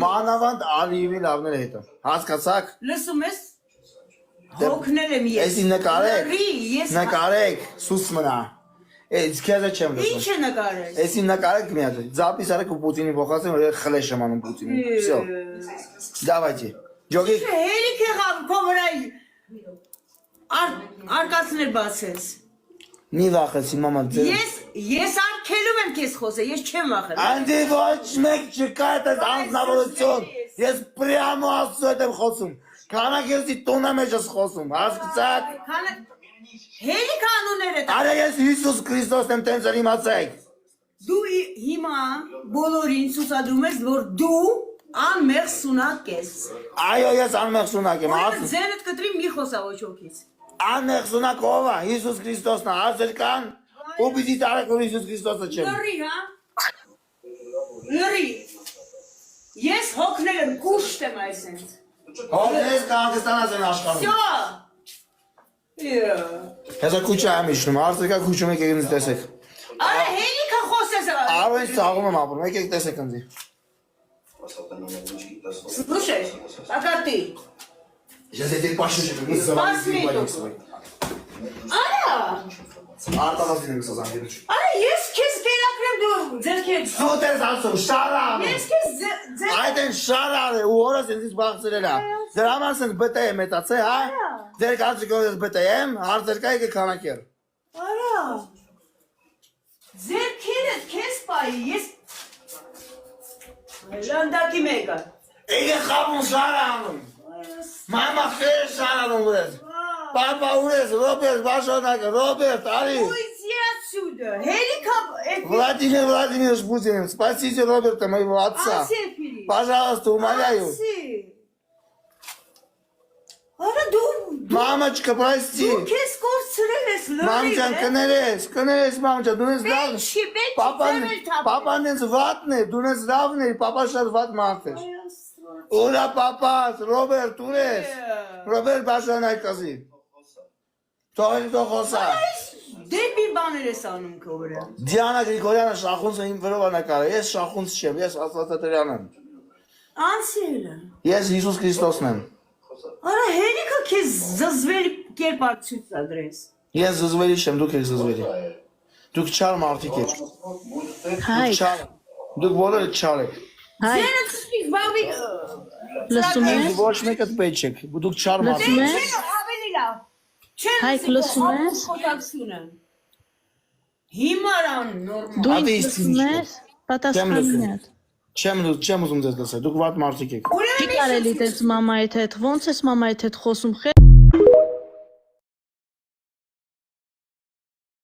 Մանավանդ Ալիևի լավներ է հետը։ Հասկացաք։ Լսում ես։ Հոգնել եմ ես։ Էսի նկարեք, սուս մնա։ Էս քեզը չեմ լսում։ Ինչ է նկարել։ Էսի նկարեք մի հատ։ Զապիս արեք ու Պուտինի փոխացեմ, որ խլեշ եմ անում Պուտինին։ Всё։ Давайте։ Ջոգի։ Հերիք եղավ քո վրա։ Արկածներ բացես։ Մի վախեցի մամա ձեր։ Ես արկելում եմ քեզ խոսել, ես չեմ վախենում։ Անդի ոչ մեկ չկա այդպես անձնավորություն։ Ես պրյամո ասում եմ խոսում։ Քանակերսի տոնա մեջ ես խոսում, հասկացաք։ Հերիք անունները։ Արա ես Հիսուս Քրիստոսն եմ տենց իմացեք։ Դու հիմա բոլորին ցուցադրում ես, որ դու անմեղ սունակ ես։ Այո, ես անմեղ սունակ եմ, ասում։ Ձենդ կտրի մի խոսա ոչ ոքից։ Անմեղ սունակ ով է, Հիսուս Քրիստոսն է, ասել կան, ու պիտի տարեք որ Հիսուս Քրիստոսը չեմ։ Լրի, հա։ Լրի։ Ես հոգնել եմ, կուշտ եմ այսենց։ Հոգնես կհանգստանաս են աշխարհում։ Հեսա քուչա եմ իջնում, արտիկա քուչում եք ինձ տեսեք։ Արա հերիքը խոսես։ Արոյս ծաղում եմ ապրում, եկեք տեսեք ինձ։ Слушай, Акати. Сейчас я тебе пошлю, чтобы вы завалили. Արա։ Արտավազին եմ սազան դիրուչ։ Արա ես քեզ կերակրեմ դու ձերքեդ։ Սուտ ես ասում, շարար։ Ես քեզ Այդ են շարար է, ու օրս ինձ բաղցրել է։ Ձեր համար սենց բտե եմ էտացե, հա։ Ձեր կարծիքով ես բտե եմ, հարցեր կա եկեք քանակեր։ Արա։ Ձերքերդ քեզ պայի, ես լանդակի մեկը։ Եկեք խաբուն շարանում։ Մամա խեր շարանում ուրես։ Պապա ուրես, Ռոբերտ, Վաշոնակը, Ռոբերտ, արի։ Уйди отсюда. Հերիքը Владимир Владимирович Путин, спасите Роберта, моего отца. Пожалуйста, умоляю. Արա դու Мамочка, прости. Դու քեզ կորցրել ես լրիվ։ Мамчан, կներես, մամչա, դու ես լավ։ Պապան ես վատն է, դու ես լավն է, պապա շատ վատ մարդ է։ Ուրա պապաս, Ռոբերտ, ուրես։ Ռոբերտ Բաշանայկազի։ Թողել թող խոսա։ Դեպի բաներ ես անում քո վրա։ Դիանա Գրիգորյանը շախունցը իմ վրով է նկարել, ես շախունց չեմ, ես Աստվածատրյան եմ։ Անսիրը։ Ես Հիսուս Քրիստոսն եմ։ Արա հերիքը քեզ զզվելի կերպար ցուցադրես։ Ես զզվելի չեմ, դուք եք զզվելի։ Դուք չար մարդիկ եք։ Հայ, Դուք բոլորը չար եք։ հայ, Ձերը ցույց բավի։ լսում ես, Ոչ մեկը պետք չեք, դուք չար մարդիկ լսում եք։ ես, Ավելի լավ։ Հայ, լսում ես, Հիմարան նորմալ։ դու Ադե ինձ լսում ես, պատասխանին Չեմ ուզում ձեզ լսել, դուք վատ մարդիկ եք։ Չի կարելի դες մամայիդ հետ, ոնց ես մամայիդ հետ խոսում,